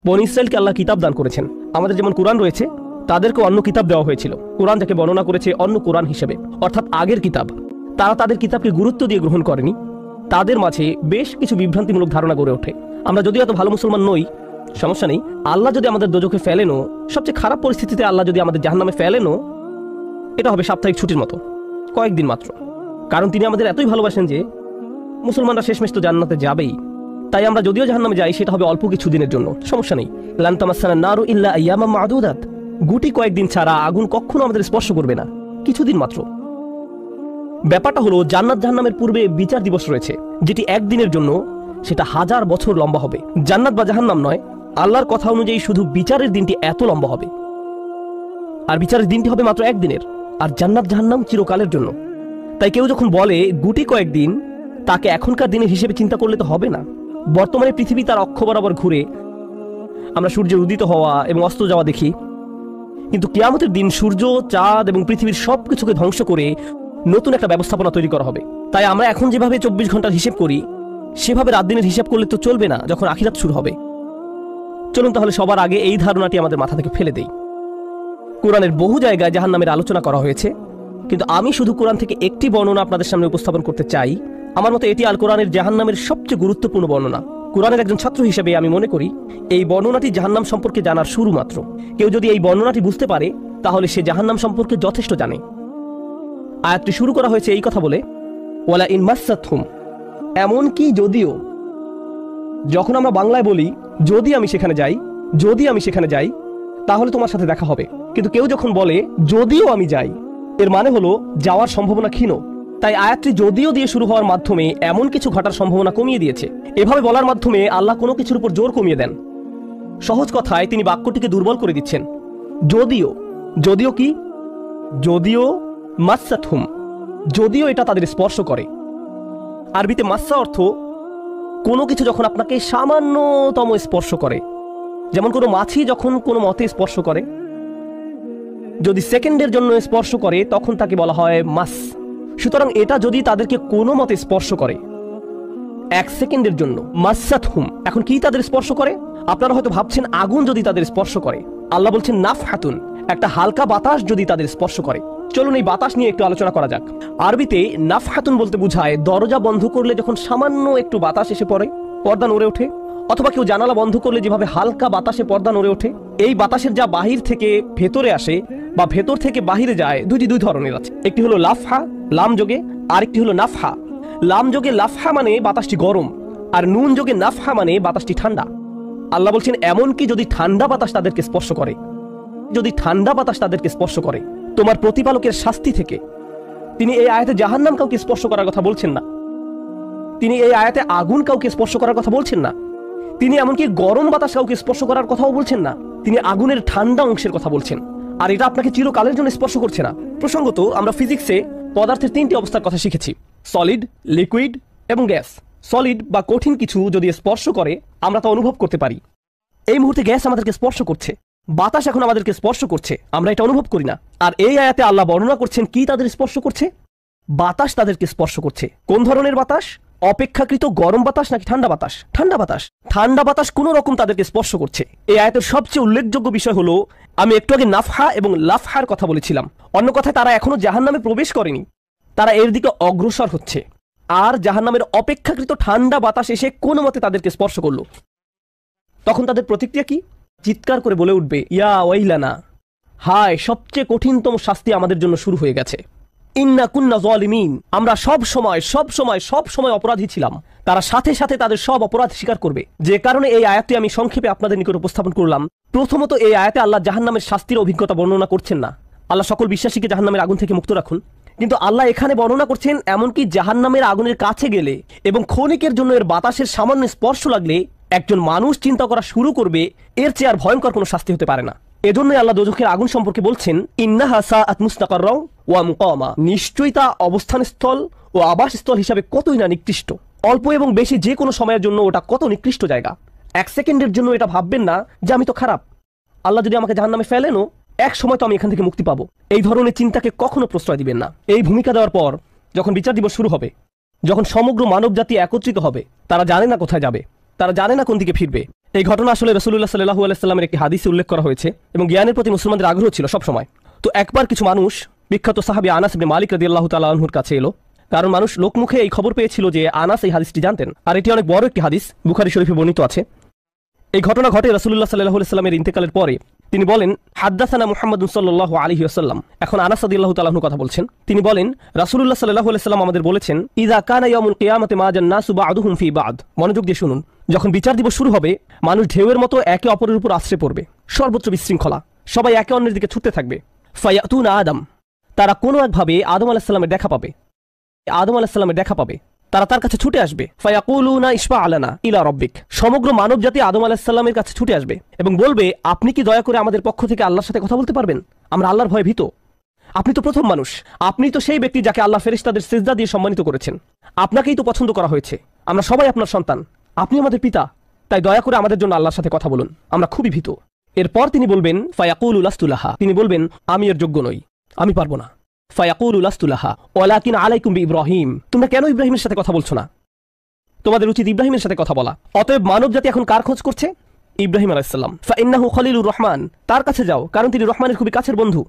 বনী ইসরাইলকে আল্লাহ কিতাব দান করেছেন। আমাদের যেমন কোরআন রয়েছে, তাদেরকে অন্য কিতাব দেওয়া হয়েছিল। কোরআন যাকে বর্ণনা করেছে অন্য কোরআন হিসেবে, অর্থাৎ আগের কিতাব। তারা তাদের কিতাবকে গুরুত্ব দিয়ে গ্রহণ করেনি। তাদের মাঝে বেশ কিছু বিভ্রান্তিমূলক ধারণা গড়ে ওঠে। আমরা যদিও এত ভালো মুসলমান নই, সমস্যা নেই। আল্লাহ যদি আমাদের দোজখে ফেলেনও, সবচেয়ে খারাপ পরিস্থিতিতে আল্লাহ যদি আমাদের জাহান্নামে ফেলেনও, এটা হবে সাপ্তাহিক ছুটির মতো, কয়েকদিন মাত্র। কারণ তিনি আমাদের এতই ভালোবাসেন যে মুসলমানরা শেষমেশ তো জান্নাতে যাবেই। তাই আমরা যদিও জাহান্নামে যাই, সেটা হবে অল্প কিছু দিনের জন্য, সমস্যা নেই। লান তামাসসানান নারু ইল্লা আইয়ামাম মা'দুদাত, গুটি কয়েকদিন ছাড়া আগুন কখনো আমাদের স্পর্শ করবে না, কিছুদিন মাত্র। ব্যাপারটা হলো, জান্নাত জাহান্নামের পূর্বে বিচার দিবস রয়েছে, যেটি একদিনের জন্য, সেটা 1000 বছর লম্বা হবে। জান্নাত বা জাহান্নাম নয়, আল্লাহর কথা অনুযায়ী শুধু বিচারের দিনটি এত লম্বা হবে। আর বিচারের দিনটি হবে মাত্র একদিনের, আর জান্নাত জাহান্নাম চিরকালের জন্য। তাই কেউ যখন বলে গুটি কয়েকদিন, তাকে এখনকার দিনের হিসেবে চিন্তা করলে তো হবে না। বর্তমানে পৃথিবী তার অক্ষ বরাবর ঘুরে, আমরা সূর্যের উদিত হওয়া এবং অস্ত যাওয়া দেখি। কিন্তু কিয়ামতের দিন সূর্য, চাঁদ এবং পৃথিবীর সবকিছুকে ধ্বংস করে নতুন একটা ব্যবস্থাপনা তৈরি করা হবে। তাই আমরা এখন যেভাবে 24 ঘন্টার হিসেব করি, সেভাবে রাত দিনের হিসাব করলে তো চলবে না যখন আখিরাত শুরু হবে। চলুন তাহলে সবার আগে এই ধারণাটি আমাদের মাথা থেকে ফেলে দেই। কোরআনের বহু জায়গায় জাহান্নামের আলোচনা করা হয়েছে, কিন্তু আমি শুধু কোরআন থেকে একটি বর্ণনা আপনাদের সামনে উপস্থাপন করতে চাই। আমার মতে এটি আল কোরআনের জাহান্নামের সবচেয়ে গুরুত্বপূর্ণ বর্ণনা। কোরআনের একজন ছাত্র হিসেবে আমি মনে করি এই বর্ণনাটি জাহান্নাম সম্পর্কে জানার শুরু মাত্র। কেউ যদি এই বর্ণনাটি বুঝতে পারে, তাহলে সে জাহান্নাম সম্পর্কে যথেষ্ট জানে। আয়াতটি শুরু করা হয়েছে এই কথা বলে, ওয়ালা ইন মাসসাতহুম, এমনকি যদিও। যখন আমরা বাংলায় বলি যদি আমি সেখানে যাই, যদি আমি সেখানে যাই, তাহলে তোমার সাথে দেখা হবে। কিন্তু কেউ যখন বলে যদিও আমি যাই, এর মানে হলো যাওয়ার সম্ভাবনা ক্ষীণ। তাই আয়াতটি যদিও দিয়ে শুরু হওয়ার মাধ্যমে এমন কিছু ঘটার সম্ভাবনা কমিয়ে দিয়েছে। এভাবে বলার মাধ্যমে আল্লাহ কোনো কিছুর উপর জোর কমিয়ে দেন। সহজ কথায় তিনি বাক্যটিকে দুর্বল করে দিচ্ছেন। যদিও, যদিও কি? যদিও মাসসাতহুম, যদিও এটা তাদের স্পর্শ করে। আরবিতে মাসসা অর্থ কোনো কিছু যখন আপনাকে সামান্যতম স্পর্শ করে, যেমন কোনো মাছি যখন কোনো মতে স্পর্শ করে, যদি সেকেন্ডের জন্য স্পর্শ করে তখন তাকে বলা হয় মাস। সুতরাং এটা যদি তাদেরকে কোনো মতে স্পর্শ করে 1 সেকেন্ডের জন্য, মাসসাতহুম। এখন কি তাদের স্পর্শ করে? আপনারা হয়তো ভাবছেন আগুন যদি তাদের স্পর্শ করে। আল্লাহ বলছেন নাফহাতুন, একটা হালকা বাতাস যদি তাদের স্পর্শ করে। চলুন এই বাতাস নিয়ে একটু আলোচনা করা যাক। আরবিতে নাফহাতুন বলতে বোঝায় দরজা বন্ধ করলে যখন সামান্য একটু বাতাস এসে পড়ে, পর্দা নড়ে ওঠে, অথবা কেউ জানালা বন্ধ করলে যেভাবে হালকা বাতাসে পর্দা নড়ে ওঠে। এই বাতাসের যা বাহির থেকে ভেতরে আসে বা ভেতর থেকে বাহিরে যায়, দুই ধরনের আছে। একটি হলো লাফহা, লাম যোগে, আর একটি হলো নাফহা। লাম যোগে লাফহা মানে বাতাসটি গরম, আর নুন যোগে নাফহা মানে বাতাসটি ঠান্ডা। আল্লাহ বলছেন এমনকি যদি ঠান্ডা বাতাস তাদেরকে স্পর্শ করে, যদি ঠান্ডা বাতাস তাদেরকে স্পর্শ করে তোমার প্রতিপালকের শাস্তি থেকে। তিনি এই আয়াতে জাহান্নাম কাউকে স্পর্শ করার কথা বলছেন না। তিনি এই আয়াতে আগুন কাউকে স্পর্শ করার কথা বলছেন না। তিনি এমনকি গরম বাতাস কাউকে স্পর্শ করার কথাও বলছেন না। তিনি আগুনের ঠান্ডা অংশের কথা বলছেন, আর এটা আপনাকে চিরকালের জন্য স্পর্শ করছে না। প্রসঙ্গত, আমরা ফিজিক্সে পদার্থের 3টি অবস্থার কথা শিখেছি: সলিড, লিকুইড এবং গ্যাস। সলিড বা কঠিন কিছু যদি স্পর্শ করে, আমরা তা অনুভব করতে পারি। এই মুহূর্তে গ্যাস আমাদেরকে স্পর্শ করছে, বাতাস এখন আমাদেরকে স্পর্শ করছে, আমরা এটা অনুভব করি না। আর এই আয়াতে আল্লাহ বর্ণনা করছেন কি তাদের স্পর্শ করছে? বাতাস তাদেরকে স্পর্শ করছে। কোন ধরনের বাতাস? অপেক্ষাকৃত গরম বাতাস নাকি ঠান্ডা বাতাস? ঠান্ডা বাতাস। ঠান্ডা বাতাস কোন রকম তাদেরকে স্পর্শ করছে। এই আয়াতের সবচেয়ে উল্লেখযোগ্য বিষয় হলো, আমি একটু আগে নাফহা এবং লাফহার কথা বলেছিলাম। অন্য কথায়, তারা এখনো জাহান্নামে প্রবেশ করেনি, তারা এর দিকে অগ্রসর হচ্ছে। আর জাহান্নামের অপেক্ষাকৃত ঠান্ডা বাতাস এসে কোনো মতে তাদেরকে স্পর্শ করলো। তখন তাদের প্রতিক্রিয়া কি? চিৎকার করে বলে উঠবে, ইয়া ওয়াইলানা, হায়, সবচেয়ে কঠিনতম শাস্তি আমাদের জন্য শুরু হয়ে গেছে। ইন্না কুন্না যালিমিন, আমরা সব সময় অপরাধী ছিলাম। তারা সাথে সাথে তাদের সব অপরাধ স্বীকার করবে। যে কারণে এই আয়াতটি আমি সংক্ষেপে আপনাদের নিকট উপস্থাপন করলাম। প্রথমত, এই আয়াতে আল্লাহ জাহান্নামের শাস্তির অভিজ্ঞতা বর্ণনা করছেন না। আল্লাহ সকল বিশ্বাসীকে জাহান্নামের আগুন থেকে মুক্ত রাখুন। কিন্তু আল্লাহ এখানে বর্ণনা করছেন এমনকি জাহান্নামের আগুনের কাছে গেলে এবং ক্ষণিকের জন্য এর বাতাসের সামান্য স্পর্শ লাগলে একজন মানুষ চিন্তা করা শুরু করবে এর চেয়ে আর ভয়ঙ্কর কোনো শাস্তি হতে পারে না। এজন্যই আল্লাহ দোজখের আগুন সম্পর্কে বলছেন, ইন্নাহা সাআত মুস্তাকাররা ওয়া মুকামা, নিশ্চয়ই তা অবস্থানস্থল ও আবাসস্থল হিসাবে কতই না নিকৃষ্ট। অল্প এবং বেশি যে কোনো সময়ের জন্য ওটা কত নিকৃষ্ট জায়গা। 1 সেকেন্ডের জন্য এটা ভাববেন না যে আমি তো খারাপ, আল্লাহ যদি আমাকে জাহান্নামে ফেলেনও, এক সময় তো আমি এখান থেকে মুক্তি পাবো। এই ধরনের চিন্তাকে কখনো প্রশ্রয় দিবেন না। এই ভূমিকা দেওয়ার পর যখন বিচার দিবস শুরু হবে, যখন সমগ্র মানব জাতি একত্রিত হবে, তারা জানে না কোথায় যাবে, তারা জানে না কোন দিকে ফিরবে। এই ঘটনা আসলে রাসূলুল্লাহ সাল্লাল্লাহু আলাইহি সাল্লামের একটি হাদিসে উল্লেখ করা হয়েছে এবং জ্ঞানের প্রতি মুসলমানদের আগ্রহ ছিল সব সময়। তো একবার কিছু মানুষ বিখ্যাত সাহাবী আনাস ইবনে মালিক রাদিয়াল্লাহু তাআলা আনহুর কাছে এলো, কারণ মানুষ লোকমুখে এই খবর পেয়েছিল যে আনাস এই হাদিসটি জানতেন, আর এটি অনেক বড় একটি হাদিস, বুখারী শরীফে বর্ণিত আছে। এই ঘটনা ঘটে রাসূলুল্লাহ সাল্লাল্লাহু আলাইহি সাল্লামের ইন্তেকালের পরে। তিনি বলেন, হাদ্দাসানা মুহাম্মাদুন সাল্লাল্লাহু আলাইহি ওয়াসাল্লাম। এখন আনাস রাদিয়াল্লাহু তাআলা আনহু কথা বলছেন। তিনি বলেন, রাসূলুল্লাহ সাল্লাল্লাহু আলাইহি সাল্লাম আমাদের বলেছেন, ইযা কানা ইয়াউমুল কিয়ামাতি মাজান নাসু বা'দুহুম ফি বা'দ। মনোযোগ দিয়ে শুনুন, যখন বিচার দিবস শুরু হবে, মানুষ ঢেউয়ের মতো একে অপরের উপর আশ্রয় পড়বে, সর্বত্র বিশৃঙ্খলা, সবাই একে অন্যের দিকে ছুটতে থাকবে। ফায়াতুনা আদম, তারা কোনো একভাবে আদম আলাইহিস সালামের দেখা পাবে, তারা তার কাছে ছুটে আসবে। ফায়াকুলুনা ইশফা আলানা ইলা রাব্বিক, সমগ্র মানব জাতি আদম আলাইহিস সালামের কাছে ছুটে আসবে এবং বলবে, আপনি কি দয়া করে আমাদের পক্ষ থেকে আল্লাহর সাথে কথা বলতে পারবেন? আমরা আল্লাহর ভয়ে ভীত। আপনি তো প্রথম মানুষ, আপনি তো সেই ব্যক্তি যাকে আল্লাহ ফেরেশতাদের সিজদা দিয়ে সম্মানিত করেছেন, আপনাকেই তো পছন্দ করা হয়েছে, আমরা সবাই আপনার সন্তান, আপনি আমাদের পিতা, তাই দয়া করে আমাদের জন্য আল্লাহর সাথে কথা বলুন, আমরা খুবই ভীত। এরপর তিনি বলবেন, ফায়াকুলু লাস্তু লাহা, তিনি বলবেন, আমি এর যোগ্য নই, আমি পারবো না। ফায়াকুলু লাস্তু লাহা ওয়ালাকিন আলাইকুম বিইব্রাহিম, তোমরা কেন ইব্রাহিমের সাথে কথা বলছো না? তোমাদের উচিত ইব্রাহিমের সাথে কথা বলা। অতএব মানব জাতি এখন কার খোঁজ করছে? ইব্রাহিম আলাইহিস সালাম। ফাইন্নাহু খলিলুর রহমান, তার কাছে যাও, কারণ তিনি রহমানের খুবই কাছের বন্ধু।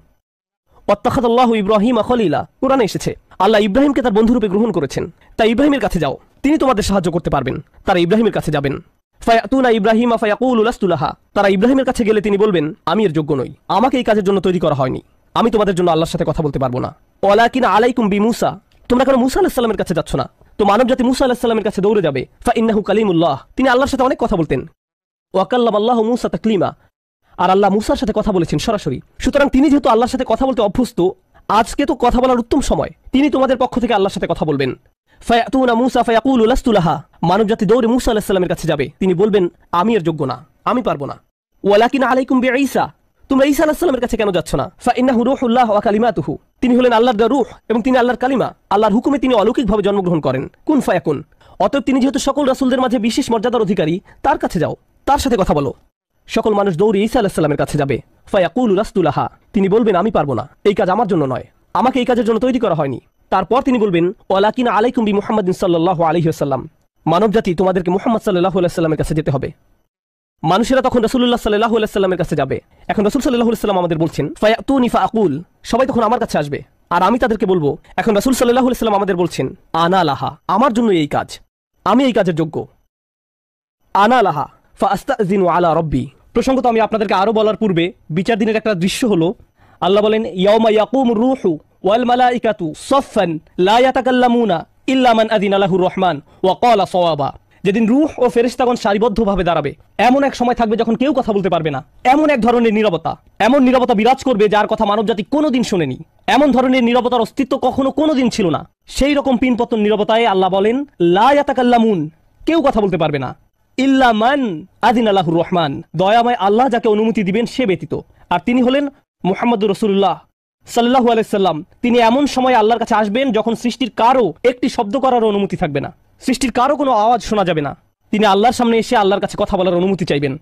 ওয়াত্তাখাযাল্লাহু ইব্রাহিমা খলিলা, কুরআনে এসেছে আল্লাহ ইব্রাহিমকে তার বন্ধুরূপে গ্রহণ করেছেন। তাই ইব্রাহিমের কাছে যাও, তিনি তোমাদের সাহায্য করতে পারবেন। তারা ইব্রাহিমের কাছে যাবেন। ফায়াতুনা ইব্রাহিমা ফায়াকুলু লাস্তু লাহা, তারা ইব্রাহিমের কাছে গেলে তিনি বলবেন, আমি এর যোগ্য নই, আমাকে এই কাজের জন্য তৈরি করা হয়নি, আমি তোমাদের জন্য আল্লাহর সাথে কথা বলতে পারবো না। ওয়ালাকিন আলাইকুম বিমূসা, তোমরা কেন মুসা আলাইহিস সালামের কাছে যাচ্ছ না? তো মানব জাতি মুসা আলাইহিস সালামের কাছে দৌড়ে যাবে। ফাইন্নাহু কালিমুল্লাহ, তিনি আল্লাহর সাথে অনেক কথা বলতেন। ওয়া কাল্লামাল্লাহু মূসা তাকলিমা, আর আল্লাহ মুসার সাথে কথা বলেছেন সরাসরি। সুতরাং তিনি যেহেতু আল্লাহর সাথে কথা বলতে অভ্যস্ত, আজকে তো কথা বলার উত্তম সময়, তিনি তোমাদের পক্ষ থেকে আল্লাহর সাথে কথা বলবেন। ফায়াতুনা মূসা ফায়াকুলু লাস্তু লাহা, মানব জাতি দৌড়ে মুসা আলাইহিস সালামের কাছে যাবে, তিনি বলবেন, আমি এর যোগ্য না, আমি পারবো না। ওয়ালাকিন আলাইকুম বিঈসা, তোমরা ঈসা আলাইহিস সালামের কাছে কেন যাচ্ছ না? ফাইন্নাহু রূহুল্লাহ ওয়া কালিমাতুহু, তিনি হলেন আল্লাহর দেওয়া রূহ এবং তিনি আল্লাহর কালিমা, আল্লাহর হুকুমে তিনি অলৌকিকভাবে জন্মগ্রহণ করেন, কুন ফায়াকুন। অতএব তিনি যেহেতু সকল রাসূলদের মাঝে বিশেষ মর্যাদার অধিকারী, তার কাছে যাও, তার সাথে কথা বলো। সকল মানুষ দৌড়ে ঈসা আলাইহিস সালামের কাছে যাবে। ফায়াকুলু লাস্তু লাহা, তিনি বলবেন, আমি পারবো না, এই কাজ আমার জন্য নয়, আমাকে এই কাজের জন্য তৈরি করা হয়নি। তারপর তিনি বলবেন, ওয়ালাকিন আলাইকুম বিমুহাম্মাদিন সাল্লাল্লাহু আলাইহি ওয়াসাল্লাম, মানব জাতি তোমাদেরকে মুহাম্মদ সাল্লাল্লাহু আলাইহি ওয়াসাল্লামের কাছে যেতে হবে। মানুষেরা তখন রাসূলুল্লাহ সাল্লাল্লাহু আলাইহি ওয়াসাল্লামের কাছে যাবে। এখন রাসূল সাল্লাল্লাহু আলাইহি ওয়াসাল্লাম আমাদের বলছেন, ফায়াতুনি ফাআকুল, সবাই তখন আমার কাছে আসবে আর আমি তাদেরকে বলবো। এখন রাসূল সাল্লাল্লাহু আলাইহি ওয়াসাল্লাম আমাদের বলছেন, আনা লাহা, আমার জন্য এই কাজ, আমি এই কাজের যোগ্য। আনা লাহা ফাআস্তাযিনু আলা রাব্বি। প্রসঙ্গত আমি আপনাদেরকে আরো বলার পূর্বে বিচার দিনের একটা দৃশ্য হলো, আল্লাহ বলেন, ইয়াউমা ইয়াকুমুর রূহু ওয়াল মালাইকাতু সাফফান লা ইয়াতাকাল্লামুনা ইল্লা মান আযিনা লাহুর রহমান ওয়া ক্বালা সাওয়াবা। যেদিন রূহ ও ফেরেশতাগণ সারিবদ্ধভাবে দাঁড়াবে, এমন এক সময় থাকবে যখন কেউ কথা বলতে পারবে না। এমন এক ধরনের নীরবতা, এমন নীরবতা বিরাজ করবে যার কথা মানবজাতি কোনোদিন শোনেনি। এমন ধরনের নীরবতার অস্তিত্ব কখনো কোনোদিন ছিল না। সেই রকম পিনপতন নীরবতায় আল্লাহ বলেন, লা ইয়াতাকাল্লামুন, কেউ কথা বলতে পারবে না, ইল্লা মান আযিনা লাহুর রহমান, দয়াময় আল্লাহ যাকে অনুমতি দিবেন সে ব্যতীত। আর তিনি হলেন মুহাম্মদুর রাসূলুল্লাহ সাল্লাল্লাহু আলাইহি সাল্লাম। তিনি এমন সময় আল্লাহর কাছে আসবেন যখন সৃষ্টির কারো একটি শব্দ করার অনুমতি থাকবে না, সৃষ্টির কারো কোনো আওয়াজ শোনা যাবে না। তিনি আল্লাহর সামনে এসে আল্লাহর কাছে কথা বলার অনুমতি চাইবেন।